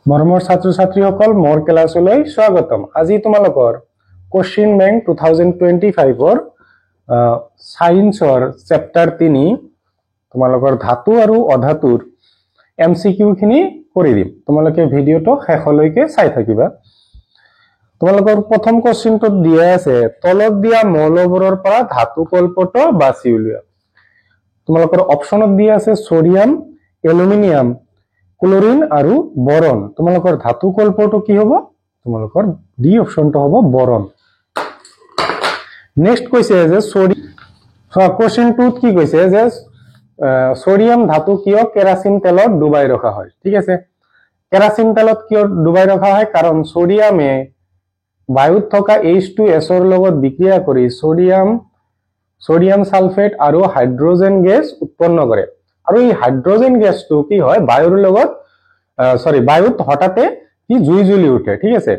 মৰমৰ ছাত্ৰ-ছাত্ৰীসকল মোৰ ক্লাছলৈ স্বাগতম। আজি তোমালোকৰ কোশ্চিন বেংক 2025 সায়েন্সৰ চেপ্টাৰ 3 তোমালোকৰ ধাতু আৰু অধাতুৰ এমসিকিউ খিনি কৰি দিম। তোমালোকে ভিডিওটো শেষলৈকে চাই থাকিবা। তোমালোকৰ প্ৰথম কোশ্চিনটোত দিয়া আছে তলত দিয়া মৌলবোৰৰ পৰা ধাতু কল্পটো বাছি উলিওৱা। তোমালোকৰ অপচনত দিয়া আছে সোডিয়াম, এলুমিনিয়াম, ক্লোৰিন আৰু বৰন। তোমালোকৰ ধাতু কল্পটো কি হ'ব? তোমালোকৰ ডি অপশনটো হ'ব বরন। নেক্সট কৈছে যে কোশ্চেন 2 কি কৈছে যে সোডিয়াম ধাতু কিয় কেৰাচিন তেলত ডুবাই ৰখা হয়। ঠিক আছে, কেৰাচিন তেলত কিয় ডুবাই ৰখা হয়? কাৰণ সোডিয়ামে বায়ুত থকা H2S ৰ লগত বিক্ৰিয়া কৰি সোডিয়াম সালফেট আৰু হাইড্ৰোজেন গেছ উৎপন্ন কৰে। আৰু এই হাইড্ৰোজেন গেছটো কি হয় বায়ুৰ লগত বায়ুত হঠাতে কি জুই জ্বলি উঠে। ঠিক আছে,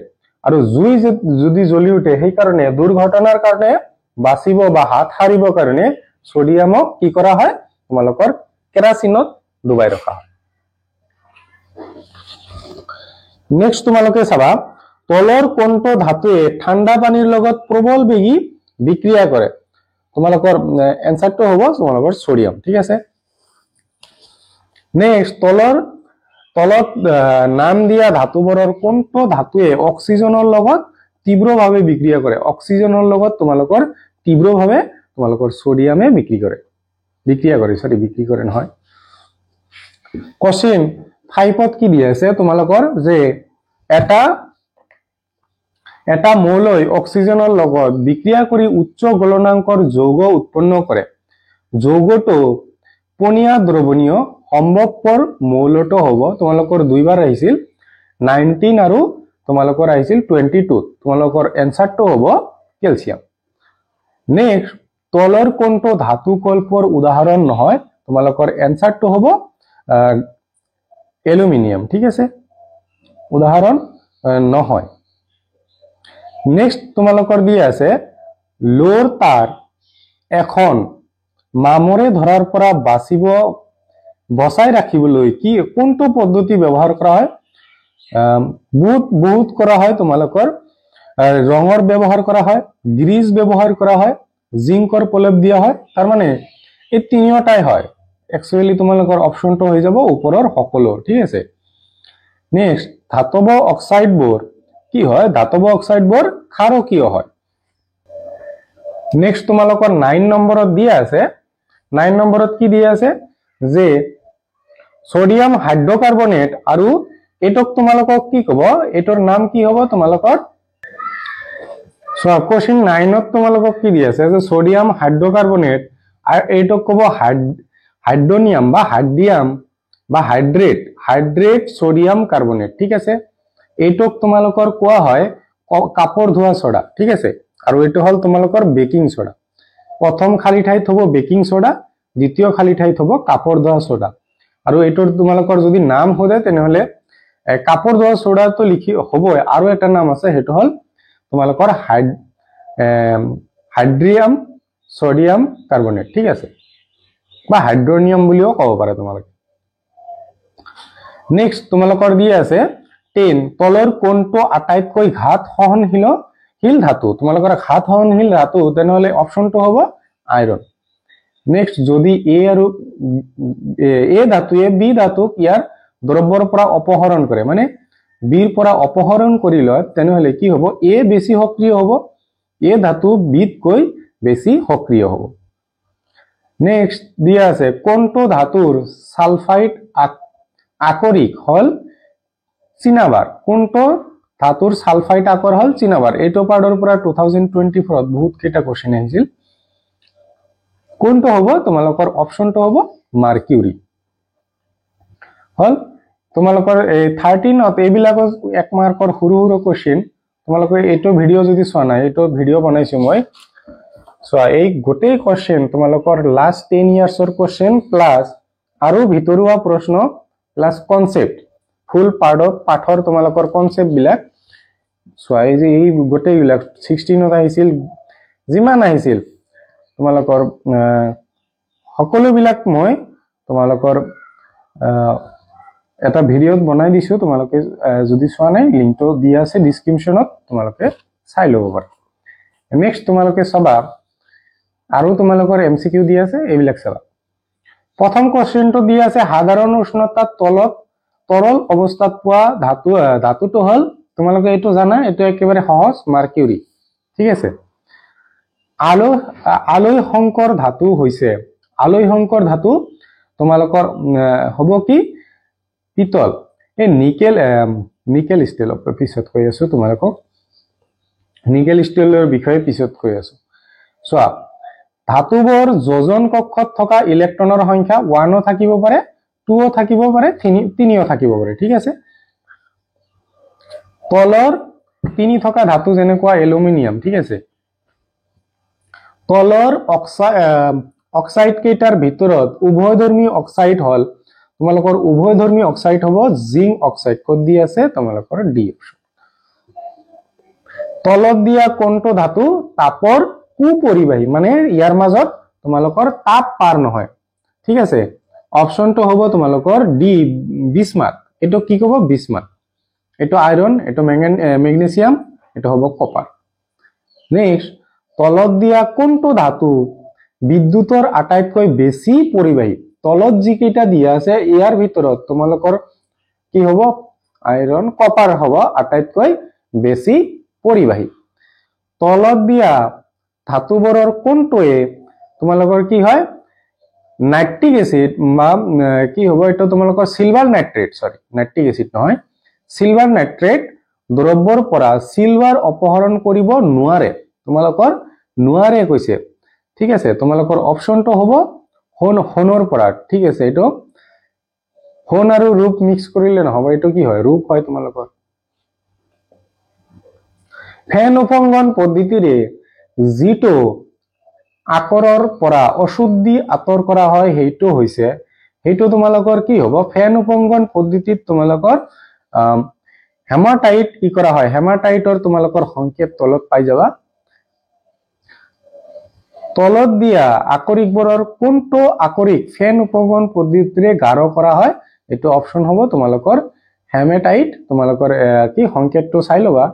আৰু জুই যদি জ্বলি উঠে সেই কাৰণে দুৰ্ঘটনাৰ কাৰণে বাচিব বা হাত হাৰিব কাৰণে সোডিয়ামক কি কৰা হয় তোমালোকৰ কেৰাচিনত ডুবাই ৰখা হয়। নেক্সট তোমালোকে চাবা তলৰ কোনটো ধাতুৱে ঠাণ্ডা পানীৰ লগত প্ৰবল বেগী বিক্ৰিয়া কৰে। তোমালোকৰ এনসাৰটো হ'ব তোমালোকৰ সোডিয়াম। ঠিক আছে, নেক্সট তলত নাম দিয়া ধাতুবোৰৰ কোনটো ধাতুৱে অক্সিজেনৰ লগত তীব্ৰভাৱে বিক্ৰিয়া কৰে। অক্সিজেনৰ লগত তোমালোকৰ তীব্ৰভাৱে তোমালোকৰ সোডিয়ামে বিক্ৰিয়া কৰে নহয়। কোশ্চেন 5ত কি দিয়া আছে তোমালোকৰ যে এটা মৌলই অক্সিজেনৰ লগত বিক্ৰিয়া কৰি উচ্চ গলনাঙ্কৰ যৌগ উৎপন্ন কৰে। যৌগটো পনীয়া দ্ৰৱণীয় সম্ভৱপৰ মৌলটো হ'ব তোমালোকৰ দুইবাৰ আহিছিল 19 আৰু তোমালোকৰ আহিছিল 22। তোমালোকৰ এনসাৰটো হ'ব কেলছিয়াম। নেক্সট তলৰ কোনটো ধাতু কল্পৰ উদাহৰণ নহয়। তোমালোকৰ এনসাৰটো হ'ব এলুমিনিয়াম। ঠিক আছে, উদাহৰণ নহয়। নেক্সট তোমালোকৰ দিয়া আছে লোৰ তাৰ এখন মামৰে ধৰাৰ পৰা বচাই ৰাখিবলৈ কি কোনটো পদ্ধতি ব্যৱহাৰ কৰা হয়? বহুত কৰা হয় তোমালোকৰ ৰঙৰ ব্যৱহাৰ কৰা হয়, গ্ৰীজ ব্যৱহাৰ কৰা হয়, জিংকৰ প্ৰলেপ দিয়া হয়। তাৰ মানে এই তিনিওটাই হয়। একচুয়ালি তোমালোকৰ অপশনটো হৈ যাব ওপৰৰ সকলো। ঠিক আছে, নেক্সট ধাতব অক্সাইডবোৰ কি হয়? ধাতব অক্সাইডবোৰ ক্ষাৰকীয় হয়। নেক্সট তোমালোকৰ 9 নম্বৰত দিয়া আছে 9 নম্বৰত কি দিয়া আছে যে সোডিয়াম হাইড্ৰকাৰ্বনেট আৰু এটোক তোমালোকক কি ক'ব? এটোৰ নাম কি হ'ব তোমালোকৰ? কোশ্চেন 9ত তোমালোকক কি দিয়া আছে যে সোডিয়াম হাইড্ৰকাৰ্বনেট আৰু এটোক ক'ব হাইড্ৰোনিয়াম বা হাইড্ৰিয়াম বা হাইড্ৰেট সোডিয়াম কাৰ্বনেট। ঠিক আছে, এটোক তোমালোকৰ কোৱা হয় কাপড় ধোৱা সোডা। ঠিক আছে, আৰু এটো হল তোমালোকৰ বেকিং সোডা। প্ৰথম খালি ঠাইত হ'ব বেকিং সোডা, দ্বিতীয় খালি ঠাইত হ'ব কাপড় ধোৱা সোডা। আৰু এটোৰ তোমালোকৰ যদি নাম সোধে তেনেহলে কাপড় ধোৱা সোডাটো লিখি হ'বই, আৰু এটা নাম আছে সেইটো হল তোমালোকৰ হাইড্ৰিয়াম সোডিয়াম কাৰ্বনেট। ঠিক আছে, বা হাইড্ৰোনিয়াম বুলিও ক'ব পাৰা তোমালোকে। নেক্সট তোমালোকৰ দিয়া আছে 10 তলৰ কোনটো আটাইতকৈ ঘাত সহনশীল ধাতু। তোমালোকৰ ঘাত সহনশীল ধাতু তেনেহলে অপশনটো হ'ব আইৰন। নেক্সট যদি এ ধাতুৱে বি ধাতুক ইয়াৰ দ্ৰব্যৰ পৰা অপহৰণ কৰে, মানে বিৰ পৰা অপহৰণ কৰি লয়, তেনেহলে কি হ'ব? এ বেছি সক্ৰিয় হ'ব, এ ধাতু বিতকৈ বেছি সক্ৰিয় হ'ব। নেক্সট দিয়া আছে কোনটো ধাতুৰ সালফাইড আকৰিক হল চিনাবাৰ। কোনটো ধাতুৰ সালফাইড আকৰ হল চিনাবাৰ। এইটো পাৰ্টৰ পৰা 2024 বহুত কেইটা কোশ্চেন আহিছিল। কোনটো হ'ব তোমালোকৰ? অপশনটো হ'ব মাৰ্কিউৰি। হল তোমালোকৰ 13ত এইবিলাকৰ 1 মাৰ্কৰ সৰু কোশ্চেন। তোমালোকে এইটো ভিডিও যদি চোৱা নাই, এইটো ভিডিও বনাইছো মই। চোৱা এই গোটেই কোশ্চেন তোমালোকৰ লাষ্ট 10 ইয়াৰ্সৰ কোশ্চেন প্লাস আৰু ভিতৰুৱা প্ৰশ্ন প্লাস কনসেপ্ট ফুল পাঠৰ তোমালোকৰ কনসেপ্ট বিলাক চোৱা। এই গোটেই বিলাক 16ত আহিছিল, যিমান আহিছিল তোমালোকৰ সকলো বিলাক মই তোমালোকৰ এটা ভিডিঅ'ত বনাই দিছো, তোমালোকে যদি চোৱা নাই লিংকটো দিয়া আছে ডেসক্ৰিপচনত, তোমালোকে চাই ল'ব পাৰা। নেক্সট তোমালোকে চাবা আৰু তোমালোকৰ এমসিকিউ দিয়া আছে, এইবিলাক চাবা। প্ৰথম কোৱেশ্চনটো দিয়া আছে সাধাৰণ উষ্ণতাত তৰল অৱস্থাত পোৱা ধাতুটো হল, তোমালোকে এইটো জানা, এইটো একেবাৰে সহজ, মাৰ্কিউৰি। ঠিক আছে। আলয় সংকৰ ধাতু হৈছে, আলয় সংকৰ ধাতু তোমালোকৰ হ'ব কি পিতল। এই নিকেল ষ্টিল পিছত কৈ আছো, তোমালোকক নিকেল ষ্টিলৰ বিষয়ে পিছত কৈ আছো। চোৱা, ধাতুবোৰ যোজন কক্ষত থকা ইলেক্ট্ৰনৰ সংখ্যা 1ও থাকিব পাৰে, 2ও থাকিব পাৰে, 3ও থাকিব পাৰে। ঠিক আছে। তলৰ 3 থকা ধাতু যেনেকুৱা এলুমিনিয়াম। ঠিক আছে। তলৰ অক্সাইড কেইটাৰ ভিতৰত উভয়ধৰ্মী অক্সাইড হল, তোমালোকৰ উভয়ধৰ্মী অক্সাইড হ'ব জিংক অক্সাইড। ক'ত দি আছে তোমালোকৰ ডি অপচন। তলত দিয়া কোনটো ধাতু তাপৰ কুপৰিবাহী, মানে ইয়াৰ মাজত তোমালোকৰ তাপ পাৰ নহয়। ঠিক আছে। অপশনটো হ'ব তোমালোকৰ ডি বিসমাথ। এটো কি কব বিসমাথ। এটো আইৰন, এটো ম্যাগনেসিয়াম, এটো হ'ব কপাৰ। নেক্সট, তলত দিয়া কোনটো ধাতু বিদ্যুতৰ আটাইতকৈ বেছি পৰিবাহী। তলত যি কেইটা দিয়া আছে ইয়াৰ ভিতৰত তোমালোকৰ কি হ'ব আইৰন, কপাৰ হ'ব আটাইতকৈ বেছি পৰিবাহী। তলত দিয়া ধাতুবোৰৰ কোনটোৱে তোমালোকৰ কি হয় নাইট্ৰিক এসিড বা কি হ'ব, এটা তোমালোকৰ সিলভাৰ নাইট্ৰেট, সৰি নাইট্ৰিক এসিড নহয়, সিলভাৰ নাইট্ৰেট দ্ৰব্যৰ পৰা সিলভাৰ অপহৰণ কৰিব নোৱাৰে। তোমালোকৰ নোৱাৰে কৈছে। ঠিক আছে। তোমালোকৰ অপশনটো হ'ব সোণৰ পৰা। ঠিক আছে। এইটো সোণ আৰু ৰূপ মিক্স কৰিলে নহব, এইটো কি হয় ৰূপ হয় তোমালোকৰ। ফেন উপঙ্গন পদ্ধতিৰে যিটো আকৰৰ পৰা অশুদ্ধি আঁতৰ কৰা হয় সেইটো তোমালোকৰ কি হ'ব ফেন উপঙ্গন পদ্ধতিত তোমালোকৰ হেমাটাইট কি কৰা হয়, হেমাটাইটৰ তোমালোকৰ সংকেত তলত পাই যাবা। তলত দিয়া আকৰিকবোৰৰ কোনটো আকৰিক ফেন উপঙ্গন পদ্ধতিৰে গাঢ় কৰা হয়, এইটো অপশন হ'ব তোমালোকৰ হেমাটাইট। তোমালোকৰ কি সংকেতটো চাই লবা।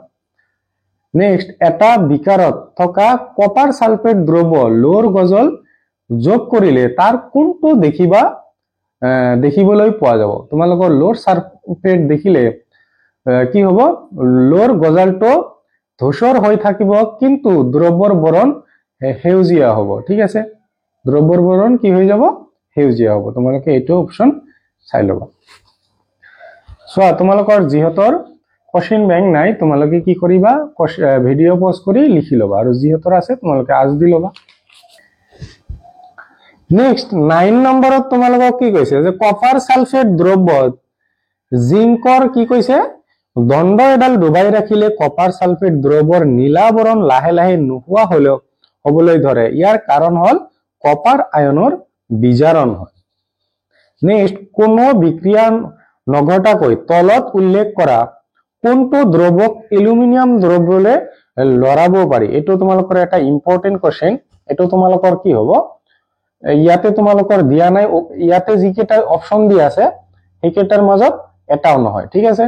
নেক্সট, এটা বিকাৰত থকা কপাৰ সালফেট দ্ৰব্য লোৰ গজল যোগ কৰিলে তাৰ কোনটো দেখিবলৈ পোৱা যাব। তোমালোকৰ লোৰ সালফেট দেখিলে কি হ'ব, লোৰ গজালটো ধূসৰ হৈ থাকিব, কিন্তু দ্ৰব্যৰ বৰণ সেউজীয়া হ'ব। ঠিক আছে। দ্ৰব্যৰ বৰণ কি হৈ যাব সেউজীয়া হ'ব। তোমালোকে এইটো অপশন চাই ল'বা। চোৱা, তোমালোকৰ যিহেতৰ কোশ্চেন বেংক নাই, তোমালোকে কি কৰিবা ভিডিঅ' পজ কৰি লিখি ল'বা, আৰু যিহেতৰ আছে তোমালোকে আজ দি ল'বা। নেক্সট 9 নম্বৰত তোমালোকক কি কৈছে যে কপাৰ সালফেট দ্ৰব্যত জিংকৰ কি কৈছে দণ্ড এডাল ডুবাই ৰাখিলে কপাৰ সালফেট দ্ৰব্যৰ নীলা বৰণ লাহে লাহে নোহোৱা হ'বলৈ ধৰে। ইয়াৰ কাৰণ হল কপাৰ আয়নৰ বিজাৰণ হয়। নেক্সট, কোনো বিক্ৰিয়া নঘটাকৈ তলত উল্লেখ কৰা কোনটো দ্ৰব্যক এলুমিনিয়াম দ্ৰব্যলৈ লৰাব পাৰি। এইটো তোমালোকৰ এটা ইম্পৰ্টেন্ট কোশ্চেন। এইটো তোমালোকৰ কি হ'ব, ইয়াতে তোমালোকৰ দিয়া নাই, ইয়াতে যিকেইটা অপশন দিয়া আছে সেইকেইটাৰ মাজত এটাও নহয়। ঠিক আছে।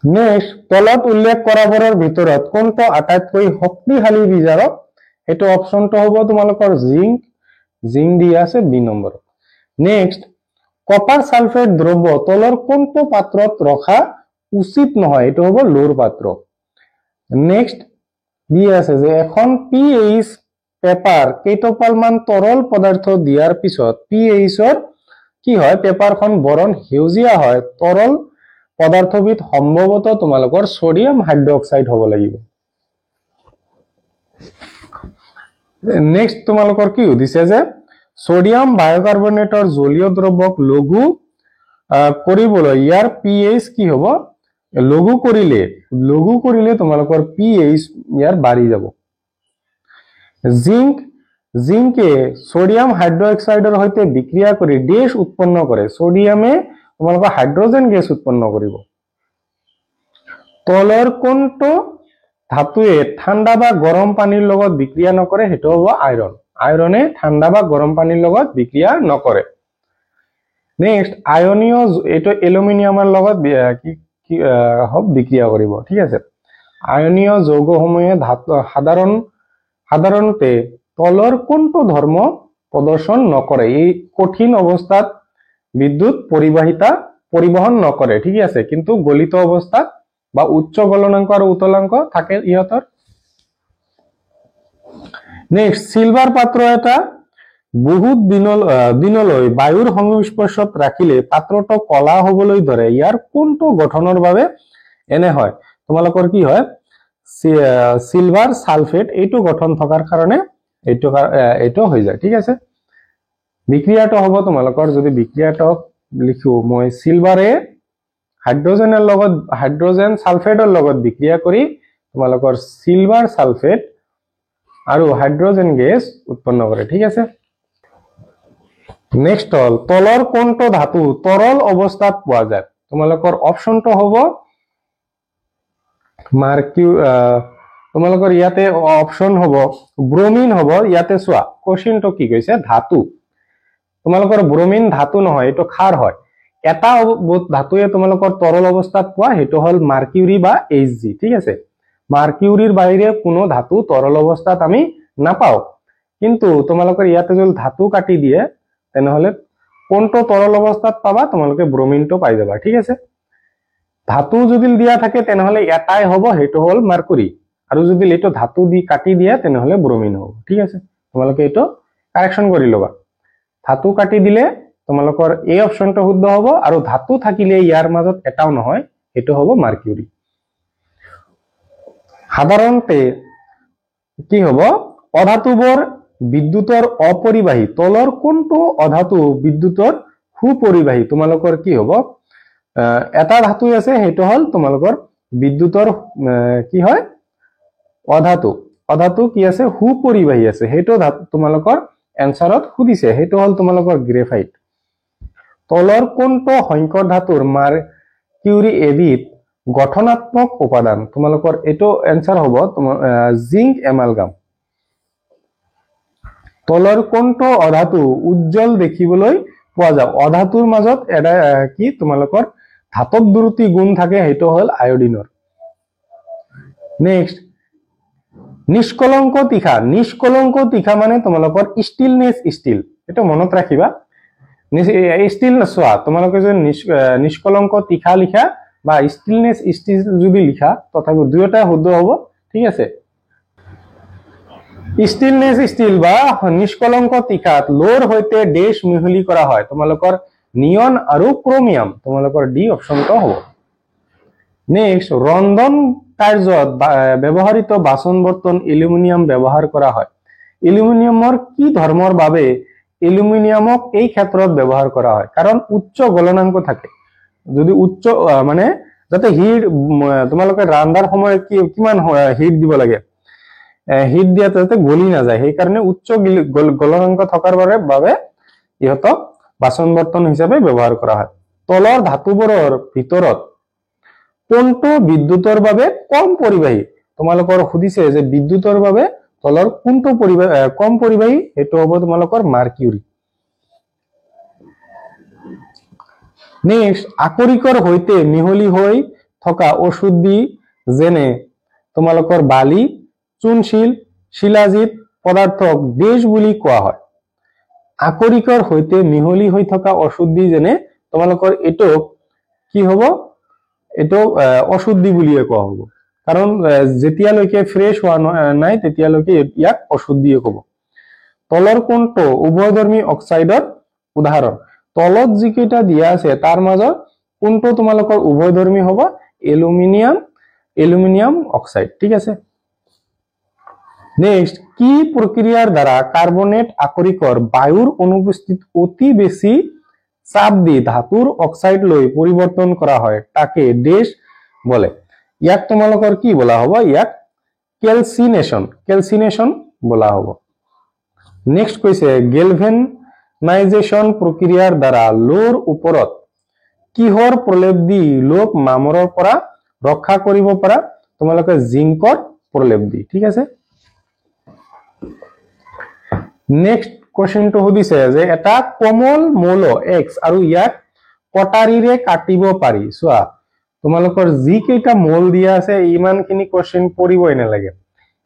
নেক্সট, তলত উল্লেখ কৰাবোৰৰ ভিতৰত কোনটো আটাইতকৈ শক্তিশালী বিজাৰক, এইটো অপশনটো হ'ব তোমালোকৰ জিংক দিয়া আছে বি নম্বৰত। নেক্সট, কপাৰ সালফেট দ্ৰব্য তলৰ কোনটো পাত্ৰত ৰখা উচিত নহয়, এইটো হ'ব লোৰ পাত্ৰ। নেক্সট দিয়া আছে যে এখন পিএইচ পেপাৰ কেইটোপালমান তৰল পদাৰ্থ দিয়াৰ পিছত পিএইচৰ কি হয় পেপাৰখন বৰণ সেউজীয়া হয়। তৰল পদাৰ্থবিধ সম্ভৱতঃ তোমালোকৰ সোডিয়াম হাইড্ৰক্সাইড হ'ব লাগিব। নেক্সট তোমালোকৰ কি সুধিছে যে সোডিয়াম বায়কাৰ্বনেটৰ জলীয় দ্ৰব্যক লঘু কৰিবলৈ ইয়াৰ পিএইচ কি হ'ব, লঘু কৰিলে তোমালোকৰ পিএইচ ইয়াৰ বাঢ়ি যাব। জিংকে সোডিয়াম হাইড্ৰক্সাইডৰ সৈতে বিক্ৰিয়া কৰি গেছ উৎপন্ন কৰে। সোডিয়ামে তোমালোকৰ হাইড্ৰজেন গেছ উৎপন্ন কৰিব। তলৰ কোনটো ধাতুৱে ঠাণ্ডা বা গৰম পানীৰ লগত বিক্ৰিয়া নকৰে, সেইটো হ'ব আইৰন। আইৰনে ঠাণ্ডা বা গৰম পানীৰ লগত বিক্ৰিয়া নকৰে। নেক্সট আয়নীয় এইটো এলুমিনিয়ামৰ লগত কি বিক্ৰিয়া কৰিব, ঠিক আছে। আয়নীয় যৌগসমূহে সাধাৰণতে তলৰ কোনটো ধৰ্ম প্ৰদৰ্শন নকৰে? এই কঠিন অৱস্থাত বিদ্যুৎ পৰিবহন নকৰে, ঠিক আছে, কিন্তু গলিত অৱস্থাত বা উচ্চ গলনাঙ্ক আৰু উতলাঙ্ক থাকে ইহঁতৰ। নেক্সট সিলভাৰ পাত্ৰ এটা বহুত দিনলৈ বায়ুৰ সংস্পৰ্শত ৰাখিলে পাত্ৰটো কলা হবলৈ ধৰে, ইয়াৰ কোনটো গঠনৰ বাবে এনে হয়? তোমালোকৰ কি হয়, সিলভাৰ সালফেট এইটো গঠন থকাৰ কাৰণে এইটো হৈ যায়, ঠিক আছে। বিক্ৰিয়াটো হ'ব তোমালোকৰ, যদি বিক্ৰিয়াটো লিখো মই, সিলভাৰে হাইড্ৰোজেন সালফেটৰ লগত বিক্ৰিয়া কৰি তোমালোকৰ সিলভাৰ সালফেট আৰু হাইড্ৰোজেন গেছ উৎপন্ন কৰে, ঠিক আছে। নেক্সট হল তলৰ কোনটো ধাতু তৰল অৱস্থাত পোৱা যায়? তোমালোকৰ অপশনটো হ'ব তোমালোকৰ ইয়াতে অপশন হ'ব ব্ৰোমিন হ'ব। ইয়াতে চোৱা কোশ্চেনটো কি কৈছে, ধাতু। তোমালোকৰ ব্ৰোমিন ধাতু নহয়, এইটো ক্ষাৰ হয়। এটা ধাতুৱে তোমালোকৰ তৰল অৱস্থাত পোৱা সেইটো হল মাৰ্কিউৰি বা Hg, ঠিক আছে। মাৰ্কিউৰিৰ বাহিৰে কোনো ধাতু তৰল অৱস্থাত আমি নাপাওঁ, কিন্তু তোমালোকৰ ইয়াতে যদি ধাতু কাটি দিয়ে তেনেহলে কোনটো তৰল অৱস্থাত পাবা? তোমালোকে ব্ৰোমিনটো পাই যাবা, ঠিক আছে। ধাতু যদি দিয়া থাকে তেনেহলে এটাই হ'ব, সেইটো হল মাৰ্কুৰি, আৰু যদি এইটো ধাতু দি কাটি দিয়ে তেনেহলে ব্ৰোমিন হ'ব, ঠিক আছে। তোমালোকে এইটো কাৰেকশন কৰি ল'বা। ধাতু কাটি দিলে তোমালোকৰ এই অপশনটো শুদ্ধ হ'ব, আৰু ধাতু থাকিলে ইয়াৰ মাজত এটাও নহয়, সেইটো হ'ব মাৰ্কিউৰি। সাধাৰণতে কি হ'ব, অধাতুবোৰ বিদ্যুতৰ অপৰিবাহী, তলৰ কোনটো অধাতু বিদ্যুতৰ সুপৰিবাহী? তোমালোকৰ কি হ'ব, এটা ধাতু আছে সেইটো হল তোমালোকৰ বিদ্যুতৰ কি হয়, অধাতু কি আছে, সুপৰিবাহী আছে, সেইটো তোমালোকৰ এনসাৰত সুধিছে, সেইটো হল তোমালোকৰ গ্ৰেফাইট। তলৰ কোনটো সংকৰ ধাতুৰ মাৰ্কিউৰি এবিধ গঠনাত্মক উপাদান? তোমালোকৰ এইটো এনসাৰ হ'ব জিংক এমালগাম। তলৰ কোনটো অধাতু উজ্জ্বল দেখিবলৈ পোৱা যায়? অধাতুৰ মাজত এটা কি তোমালোকৰ ধাতব দুৰুতি গুণ থাকে, সেইটো হল আয়োডিনৰ। নেক্সট নিষ্কলংক তীখা। নিষ্কলংক তীখা মানে তোমালোকৰ ষ্টিলনেছ ষ্টিল, এইটো মনত ৰাখিবা। ষ্টিল চোৱা, তোমালোকে যদি নিষ্কলংক তীখা লিখা বা ষ্টিলনেছ ষ্টিল যদি লিখা, তথাপি দুয়োটা শুদ্ধ হ'ব, ঠিক আছে। ষ্টিলনেছ ষ্টিল বা নিষ্কলংক তীখাত লোৰ সৈতে ডেশ মিহলি কৰা হয়, তোমালোকৰ নিয়ন আৰু ক্ৰমিয়াম, তোমালোকৰ ডি অপশনটো হ'ব। নেক্সট ৰন্ধন কাৰ্যত ব্যৱহৃত বাচন বৰ্তন এলুমিনিয়াম ব্যৱহাৰ কৰা হয়। এলুমিনিয়ামৰ কি ধৰ্মৰ বাবে এলুমিনিয়ামক এই ক্ষেত্ৰত ব্যৱহাৰ কৰা হয়? কাৰণ উচ্চ গলনাঙ্ক থাকে, যদি উচ্চ মানে যাতে হিট, তোমালোকে ৰান্ধাৰ সময়ত কিমান হিট দিব লাগে, হিট দিয়াতে যাতে গলি নাযায়, সেইকাৰণে উচ্চ গলনাঙ্ক থকাৰ বাবে ইহঁতক বাচন বৰ্তন হিচাপে ব্যৱহাৰ কৰা হয়। তলৰ ধাতুবোৰৰ ভিতৰত কোনটো বিদ্যুতৰ বাবে কম পৰিবাহী? তোমালোকৰ সুধিছে যে বিদ্যুতৰ বাবে তলৰ কোনটো কম পৰিবাহী, সেইটো হ'ব তোমালোকৰ মাৰ্কিউৰি। নেক্সট আকৰিকৰ সৈতে মিহলি হৈ থকা অশুদ্ধি যেনে তোমালোকৰ বালি, চূণশিল, শিলাজিত পদাৰ্থক ডেশ বুলি কোৱা হয়। আকৰিকৰ সৈতে মিহলি হৈ থকা অশুদ্ধি যেনে তোমালোকৰ এইটো কি হ'ব, এইটো অশুদ্ধি বুলিয়ে কোৱা হ'ব, কাৰণ যেতিয়ালৈকে ফ্ৰেছ হোৱা নাই তেতিয়ালৈকে ইয়াক অশুদ্ধিয়ে ক'ব। তলৰ কোনটো উভয়ধৰ্মী অক্সাইডৰ উদাহৰণ? তলত যিকেইটা দিয়া আছে তাৰ মাজত কোনটো তোমালোকৰ উভয়ধৰ্মী হ'ব? এলুমিনিয়াম অক্সাইড, ঠিক আছে। নেক্সট কি প্ৰক্ৰিয়াৰ দ্বাৰা কাৰ্বনেট আকৰিকৰ বায়ুৰ অনুপস্থিত অতি বেছি চাপ দি ধাতুৰ অক্সাইড লৈ পৰিৱৰ্তন কৰা হয়, তাকে ডেশ বলে? ইয়াক তোমালোকৰ কি বলা হ'ব? ইয়াক কেলচিনেশন বলা হ'ব। নেক্সট কৈছে গেলভেনাইজেশ্যন প্ৰক্ৰিয়াৰ দ্বাৰা লোৰ ওপৰত কিহৰ প্ৰলেপ দি লোক মামৰৰ পৰা ৰক্ষা কৰিব পৰা? তোমালোকে জিংকৰ প্ৰলেপ দি, ঠিক আছে। নেক্সট কোৱেশ্চনটো সুধিছে যে এটা কোমল মৌল x আৰু ইয়াক কটাৰীৰে কাটিব পাৰি চোৱা তোমালোকৰ যি কেইটা মৌল দিয়া আছে ইমানখিনি কোৱেশ্চন পঢ়িবই নালাগে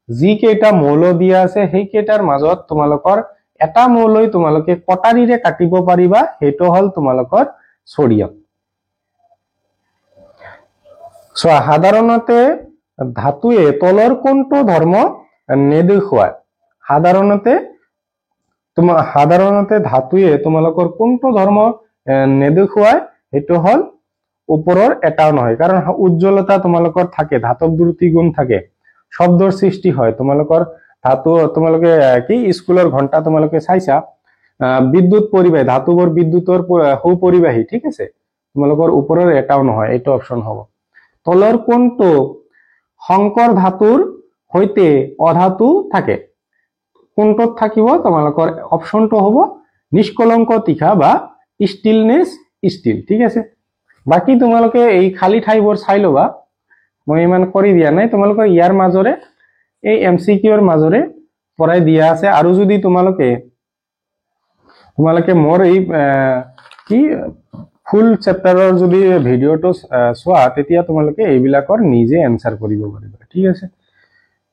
যি কেইটা মৌল দিয়া আছে সেই কেইটাৰ মাজত তোমালোকৰ এটা মৌলই তোমালোকে কটাৰীৰে কাটিব পাৰিবা হেটো হল তোমালোকৰ সোডিয়াম চোৱা সাধাৰণতে ধাতুয়ে তলৰ কোনটো ধৰ্ম নেদেখুৱায় সাধাৰণতে ধাতুয়ে তোমালোকৰ কোনটো ধৰ্ম নেদেখুৱায় হেটো হল ওপৰৰ এটাও নহয় কাৰণ উজ্জ্বলতা তোমালোকৰ থাকে ধাতব দ্ৰুতি গুণ থাকে শব্দৰ সৃষ্টি হয় তোমালোকৰ ধাতু তোমালোকে কি স্কুলৰ ঘণ্টা তোমালোকে চাইছা বিদ্যুৎ পৰিবাহী ধাতুবোৰ বিদ্যুতৰ সুপৰিবাহী ঠিক আছে তোমালোকৰ ওপৰৰ এটাও নহয় এটো অপচন হ'ব তলৰ কোনটো সংকৰ ধাতুৰ হৈতে অধাতু থাকে কোনটোত থাকিব তোমালোকৰ অপচনটো হ'ব নিষ্কলংক তীখা বা স্টিলনেস স্টিল ঠিক আছে বাকি তোমালোকে এই খালি ঠাইবোৰ চাই লবা মই ইমান কৰি দিয়া নাই তোমালোকৰ ইয়াৰ মাজৰে এই এমসিকিউৰ মাজৰে পৰাই দিয়া আছে আৰু যদি তোমালোকে মোৰ এই কি ফুল চ্যাপ্টাৰৰ যদি ভিডিওটো চোৱা তেতিয়া তোমালোকে এইবিলাকৰ নিজে এনসাৰ কৰিব পাৰিবা ঠিক আছে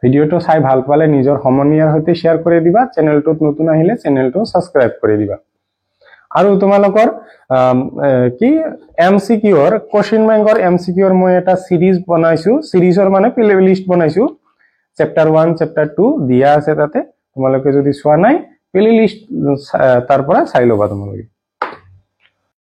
ভিডিওটো চাই ভাল পালে নিজৰ সমনীয়াৰ সৈতে শেয়াৰ কৰি দিবা চেনেলটোত নতুন আহিলে চেনেলটো সাবস্ক্ৰাইব কৰি দিবা আৰু তোমালোকৰ কি এমসিকিউৰ কোশ্চেন বেংকৰ এমসিকিউৰ মই এটা সিৰিজ বনাইছো সিৰিজৰ মানে প্লেলিষ্ট বনাইছো চ্যাপ্টাৰ 1 চ্যাপ্টাৰ 2 দিয়া আছে তাতে তোমালোকে যদি চোৱা নাই প্লেলিষ্ট তাৰ পৰা চাই লবা তোমালোকে